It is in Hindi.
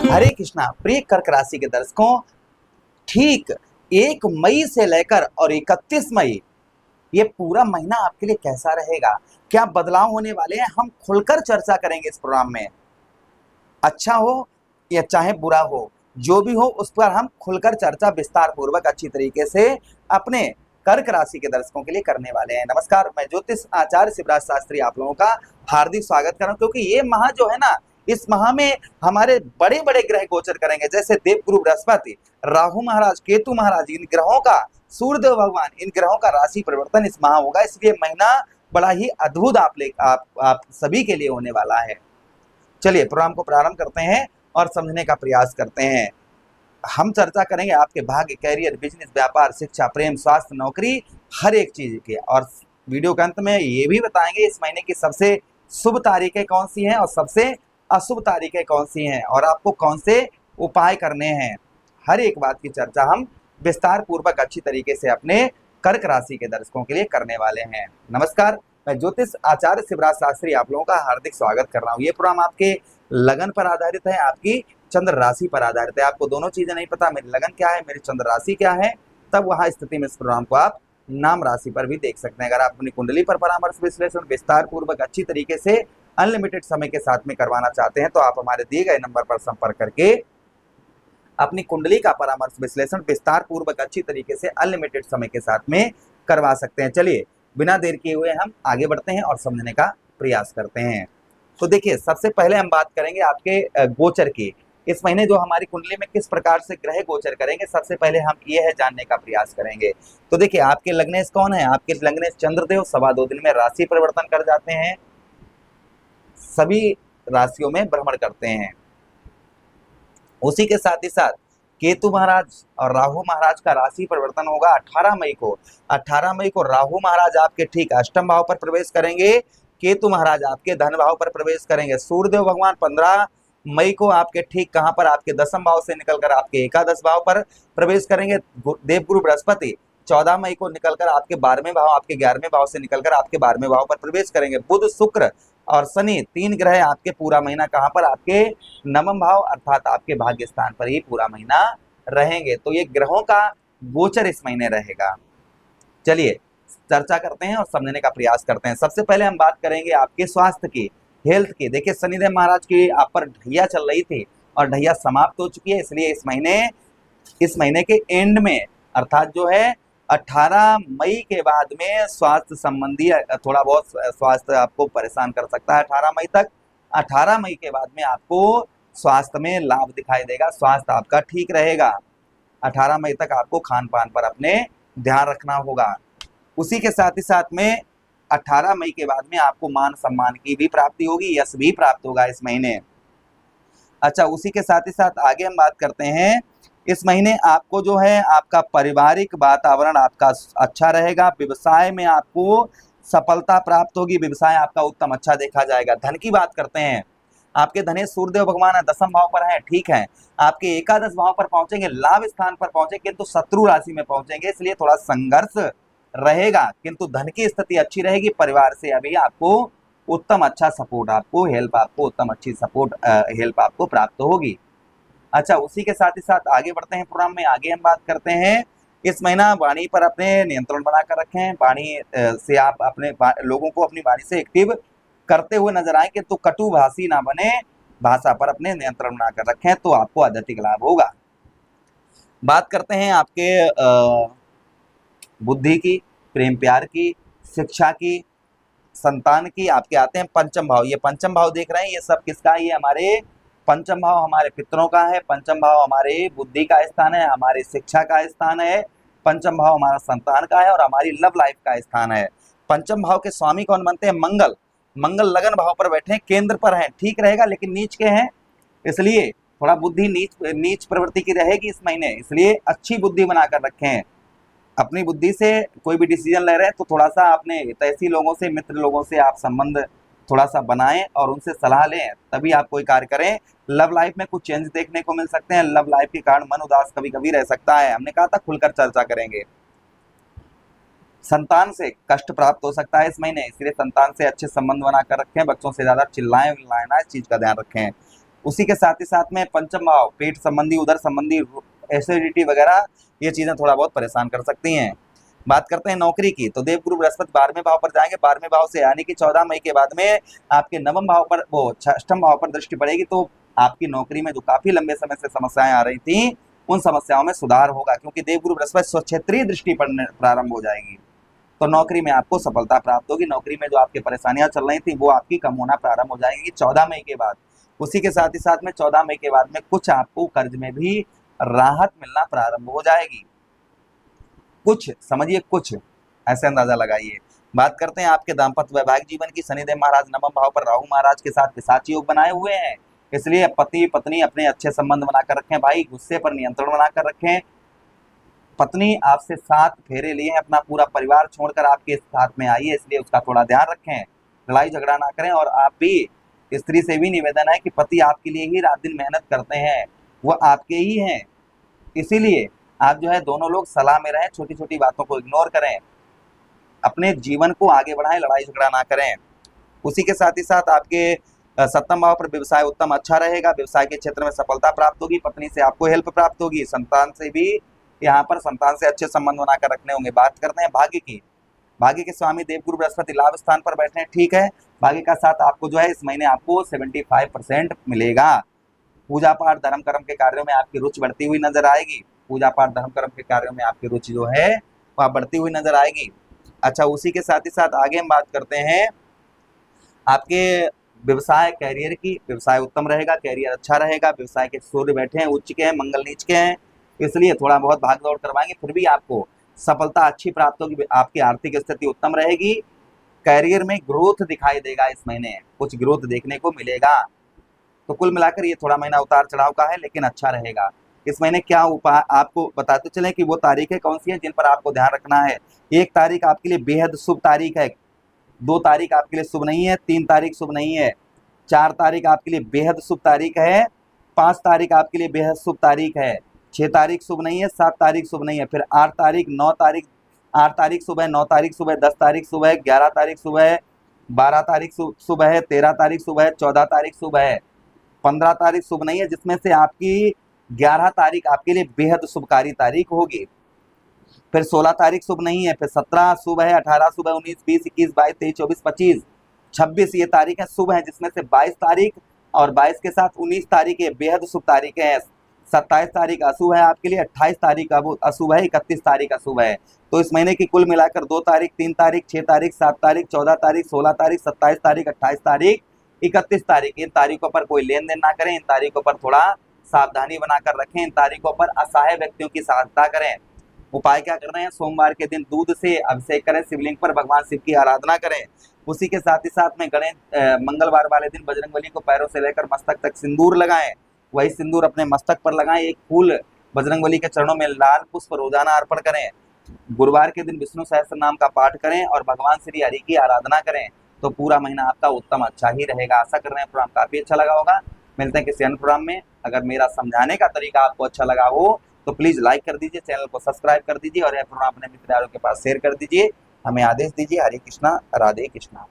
हरे कृष्णा। प्रिय कर्क राशि के दर्शकों, ठीक 1 मई से लेकर और 31 मई, ये पूरा महीना आपके लिए कैसा रहेगा, क्या बदलाव होने वाले हैं, हम खुलकर चर्चा करेंगे इस प्रोग्राम में। अच्छा हो या चाहे बुरा हो, जो भी हो उस पर हम खुलकर चर्चा विस्तार पूर्वक अच्छी तरीके से अपने कर्क राशि के दर्शकों के लिए करने वाले हैं। नमस्कार, मैं ज्योतिष आचार्य शिवराज शास्त्री आप लोगों का हार्दिक स्वागत कर रहा हूं, क्योंकि ये माह जो है ना, इस माह में हमारे बड़े बड़े ग्रह गोचर करेंगे, जैसे देवगुरु बृहस्पति, राहु महाराज, केतु महाराज, इन ग्रहों का, सूर्यदेव भगवान, इन ग्रहों का राशि परिवर्तन इस माह होगा। इसलिए महीना बड़ा ही अद्भुत आप सभी के लिए होने वाला है। चलिए प्रोग्राम को प्रारंभ करते हैं और समझने का प्रयास करते हैं। हम चर्चा करेंगे आपके भाग्य, कैरियर, बिजनेस, व्यापार, शिक्षा, प्रेम, स्वास्थ्य, नौकरी, हर एक चीज के। और वीडियो के अंत में ये भी बताएंगे इस महीने की सबसे शुभ तारीखें कौन सी हैं और सबसे अशुभ तारीखें कौन सी हैं, और आपको कौन से उपाय करने हैं। हर एक बात की चर्चा हम विस्तार पूर्वक अच्छी तरीके से अपने कर्क राशि के दर्शकों के लिए करने वाले हैं। नमस्कार, मैं ज्योतिष आचार्य शिवराज शास्त्री आप लोगों का हार्दिक स्वागत कर रहा हूँ। ये प्रोग्राम आपके लगन पर आधारित है, आपकी चंद्र राशि पर आधारित है। आपको दोनों चीजें नहीं पता, मेरी लगन क्या है, मेरी चंद्र राशि क्या है, तब वहां स्थिति में इस प्रोग्राम को आप नाम राशि पर भी देख सकते हैं। अगर आप अपनी कुंडली पर परामर्श विश्लेषण विस्तार पूर्वक अच्छी तरीके से अनलिमिटेड समय के साथ में करवाना चाहते हैं, तो आप हमारे दिए गए नंबर पर संपर्क करके अपनी कुंडली का परामर्श विश्लेषण विस्तार पूर्वक अच्छी तरीके से अनलिमिटेड समय के साथ में करवा सकते हैं। चलिए बिना देर किए हुए हम आगे बढ़ते हैं और समझने का प्रयास करते हैं। तो देखिए, सबसे पहले हम बात करेंगे आपके गोचर की। इस महीने जो हमारी कुंडली में किस प्रकार से ग्रह गोचर करेंगे, सबसे पहले हम ये है जानने का प्रयास करेंगे। तो देखिए, आपके लग्नेश कौन है, आपके लग्नेश चंद्रदेव 2.25 दिन में राशि परिवर्तन कर जाते हैं, सभी राशियों में भ्रमण करते हैं। उसी के साथ ही साथ केतु महाराज और राहु महाराज का राशि परिवर्तन होगा 18 मई को। 18 मई को राहु महाराज आपके ठीक अष्टम भाव पर प्रवेश करेंगे, केतु महाराज आपके धन भाव पर प्रवेश करेंगे। सूर्यदेव भगवान 15 मई को आपके ठीक कहां पर, आपके दसम भाव से निकलकर आपके एकादश भाव पर प्रवेश करेंगे। देवगुरु बृहस्पति 14 मई को निकलकर आपके 12वें भाव, आपके 11वें भाव से निकलकर आपके 12वें भाव पर प्रवेश करेंगे। बुध, शुक्र और शनि 3 ग्रह आपके पूरा महीना कहां पर, आपके नवम भाव अर्थात आपके भाग्य स्थान पर ही पूरा महीना रहेंगे। तो ये ग्रहों का गोचर इस महीने रहेगा। चलिए चर्चा करते हैं और समझने का प्रयास करते हैं। सबसे पहले हम बात करेंगे आपके स्वास्थ्य की, हेल्थ की। देखिए, शनिदेव महाराज की आप पर ढैया चल रही थी और ढैया समाप्त हो चुकी है, इसलिए इस महीने के एंड में अर्थात जो है 18 मई के बाद में स्वास्थ्य संबंधी थोड़ा बहुत स्वास्थ्य आपको परेशान कर सकता है। 18 मई तक, 18 मई के बाद में आपको स्वास्थ्य में लाभ दिखाई देगा, स्वास्थ्य आपका ठीक रहेगा। 18 मई तक आपको खान पान पर अपने ध्यान रखना होगा। उसी के साथ ही साथ में 18 मई के बाद में आपको मान सम्मान की भी प्राप्ति होगी, यश भी प्राप्त होगा इस महीने। अच्छा, उसी के साथ ही साथ आगे हम बात करते हैं, इस महीने आपको जो है आपका पारिवारिक वातावरण आपका अच्छा रहेगा, व्यवसाय में आपको सफलता प्राप्त होगी, व्यवसाय आपका उत्तम अच्छा देखा जाएगा। धन की बात करते हैं, आपके धनेश सूर्यदेव भगवान है, दसम भाव पर है, ठीक है, आपके एकादश भाव पर पहुंचेंगे, लाभ स्थान पर पहुंचेंगे, किंतु शत्रु राशि में पहुंचेंगे, इसलिए थोड़ा संघर्ष रहेगा, किंतु धन की स्थिति अच्छी रहेगी। परिवार से अभी आपको उत्तम अच्छा सपोर्ट, आपको हेल्प, आपको उत्तम अच्छी सपोर्ट हेल्प आपको प्राप्त होगी। अच्छा, उसी के साथ ही साथ आगे बढ़ते हैं प्रोग्राम में। आगे हम बात करते हैं, इस महीना वाणी पर अपने नियंत्रण बनाकर रखें। वाणी से आप अपने लोगों को अपनी वाणी से एक्टिव करते हुए नजर आए, कि तो कटुभाषी ना बने, भाषा पर अपने नियंत्रण बनाकर रखें, तो आपको अधिक लाभ होगा। बात करते हैं आपके बुद्धि की, प्रेम प्यार की, शिक्षा की, संतान की। आपके आते हैं पंचम भाव। ये पंचम भाव देख रहे हैं, ये सब किसका है, ये हमारे पंचम भाव हमारे पितरों का है, पंचम भाव हमारे बुद्धि का स्थान है, हमारी शिक्षा का स्थान है, पंचम भाव हमारा संतान का है और हमारी लव लाइफ का स्थान है। पंचम भाव के स्वामी कौन बनते हैं, मंगल। मंगल लगन भाव पर बैठे हैं, केंद्र पर हैं, ठीक रहेगा, लेकिन नीच के हैं, इसलिए थोड़ा बुद्धि नीच प्रवृत्ति की रहेगी इस महीने, इसलिए अच्छी बुद्धि बनाकर रखें। अपनी बुद्धि से कोई भी डिसीजन ले रहे हैं तो थोड़ा सा अपने तैसी लोगों से, मित्र लोगों से आप संबंध थोड़ा सा बनाएं और उनसे सलाह लें, तभी आप कोई कार्य करें। लव लाइफ में कुछ चेंज देखने को मिल सकते हैं, लव लाइफ के कारण मन उदास कभी कभी रह सकता है, हमने कहा था खुलकर चर्चा करेंगे। संतान से कष्ट प्राप्त हो सकता है इस महीने, इसलिए संतान से अच्छे संबंध बनाकर रखें, बच्चों से ज्यादा चिल्लाएं विल्लाएं ना, इस चीज का ध्यान रखें। उसी के साथ ही साथ में पंचम भाव पेट संबंधी, उदर संबंधी, एसिडिटी वगैरह ये चीजें थोड़ा बहुत परेशान कर सकती हैं। बात करते हैं नौकरी की, तो देवगुरु बृहस्पति 12वें भाव पर जाएंगे। 12वें भाव से यानी कि 14 मई के बाद में आपके नवम भाव पर, वो अष्टम भाव पर दृष्टि पड़ेगी, तो आपकी नौकरी में जो काफी लंबे समय से समस्याएं आ रही थी उन समस्याओं में सुधार होगा, क्योंकि देवगुरु बृहस्पति स्वक्षेत्रीय दृष्टि पड़ने प्रारंभ हो जाएगी। तो नौकरी में आपको सफलता प्राप्त होगी। नौकरी में जो आपकी परेशानियां चल रही थी वो आपकी कम होना प्रारंभ हो जाएगी 14 मई के बाद। उसी के साथ ही साथ में 14 मई के बाद में कुछ आपको कर्ज में भी राहत मिलना प्रारंभ हो जाएगी। कुछ समझिए, कुछ ऐसे अंदाजा लगाइए। बात करते हैं आपके दाम्पत्य वैवाहिक जीवन की। शनिदेव महाराज नवम भाव पर राहु महाराज के साथ पिशाची योग बनाए हुए हैं, इसलिए पति पत्नी अपने अच्छे संबंध बनाकर रखें। भाई गुस्से पर नियंत्रण बनाकर रखें। पत्नी आपसे 7 फेरे लिए हैं, अपना पूरा परिवार छोड़कर आपके साथ में आई है, इसलिए उसका थोड़ा ध्यान रखें, लड़ाई झगड़ा ना करें। और आप भी, स्त्री से भी निवेदन है कि पति आपके लिए ही रात दिन मेहनत करते हैं, वो आपके ही हैं, इसीलिए आप जो है दोनों लोग सलाह में रहें, छोटी छोटी बातों को इग्नोर करें, अपने जीवन को आगे बढ़ाएं, लड़ाई झगड़ा ना करें। उसी के साथ ही साथ आपके 7वें भाव पर व्यवसाय उत्तम अच्छा रहेगा, व्यवसाय के क्षेत्र में सफलता प्राप्त होगी, पत्नी से आपको हेल्प प्राप्त होगी, संतान से भी यहाँ पर संतान से अच्छे संबंध बनाकर रखने होंगे। बात करते हैं भाग्य की। भाग्य के स्वामी देवगुरु बृहस्पति लाभ स्थान पर बैठे हैं, ठीक है। भाग्य का साथ आपको जो है इस महीने आपको 75% मिलेगा। पूजा पाठ धर्म कर्म के कार्यों में आपकी रुचि बढ़ती हुई नजर आएगी। पूजा पाठ धर्म कर्म के कार्यों में आपकी रुचि जो है वह बढ़ती हुई नजर आएगी। अच्छा, उसी के साथ ही साथ आगे हम बात करते हैं आपके व्यवसाय कैरियर की। व्यवसाय उत्तम रहेगा, कैरियर अच्छा रहेगा। व्यवसाय के सूर्य बैठे हैं, उच्च के हैं, मंगल नीच के हैं, इसलिए थोड़ा बहुत भाग दौड़ करवाएंगे, फिर भी आपको सफलता अच्छी प्राप्त होगी। आपकी आर्थिक स्थिति उत्तम रहेगी। कैरियर में ग्रोथ दिखाई देगा, इस महीने कुछ ग्रोथ देखने को मिलेगा। तो कुल मिलाकर ये थोड़ा महीना उतार चढ़ाव का है, लेकिन अच्छा रहेगा। इस महीने क्या उपाय आपको बताते चलें कि वो तारीखें कौन सी हैं जिन पर आपको ध्यान रखना है। 1 तारीख आपके लिए बेहद शुभ तारीख है, 2 तारीख आपके लिए शुभ नहीं है, 3 तारीख शुभ नहीं है, 4 तारीख आपके लिए बेहद शुभ तारीख है, 5 तारीख आपके लिए बेहद शुभ तारीख है, 6 तारीख शुभ नहीं है, 7 तारीख शुभ नहीं है, फिर 8 तारीख, 9 तारीख, 8 तारीख शुभ है, 9 तारीख शुभ है, 10 तारीख शुभ है, 11 तारीख शुभ है, 12 तारीख शुभ है, 13 तारीख शुभ है, 14 तारीख शुभ है, 15 तारीख शुभ नहीं है, जिसमें से आपकी 11 तारीख आपके लिए बेहद शुभकारी तारीख होगी। फिर 16 तारीख शुभ नहीं है, फिर 17 शुभ है, 18 शुभ है, 19, 20, 21, 22, 23, 24, 25, 26 ये तारीख है शुभ है, जिसमें से 22 तारीख और 22 के साथ 19 तारीख ये बेहद शुभ तारीख है। 27 तारीख अशुभ है आपके लिए, 28 तारीख अशुभ है, 31 तारीख अशुभ है। तो इस महीने की कुल मिलाकर 2 तारीख, 3 तारीख, 6 तारीख, 7 तारीख, 14 तारीख, 16 तारीख, 27 तारीख, 28 तारीख, 31 तारीख, इन तारीखों पर कोई लेन देन ना करें, इन तारीखों पर थोड़ा सावधानी बनाकर रखें, इन तारीखों पर असहाय व्यक्तियों की सहायता करें। उपाय क्या कर रहे हैं? सोमवार के दिन दूध से अभिषेक करें, शिवलिंग पर भगवान शिव की आराधना करें। उसी के साथ ही साथ में मंगलवार वाले दिन बजरंगबली को पैरों से लेकर मस्तक तक सिंदूर लगाएं, वही सिंदूर अपने मस्तक पर लगाएं। एक फूल बजरंगबली के चरणों में लाल पुष्प रोजाना अर्पण करें। गुरुवार के दिन विष्णु सहस्त्र नाम का पाठ करें और भगवान श्री हरि की आराधना करें, तो पूरा महीना आपका उत्तम अच्छा ही रहेगा। आशा कर रहे हैं प्रोग्राम काफी अच्छा लगा होगा। मिलते हैं किसी अन्य प्रोग्राम में। अगर मेरा समझाने का तरीका आपको अच्छा लगा हो तो प्लीज लाइक कर दीजिए, चैनल को सब्सक्राइब कर दीजिए और यह प्रोग्राम अपने मित्रों के पास शेयर कर दीजिए। हमें आदेश दीजिए। हरे कृष्णा, राधे कृष्णा।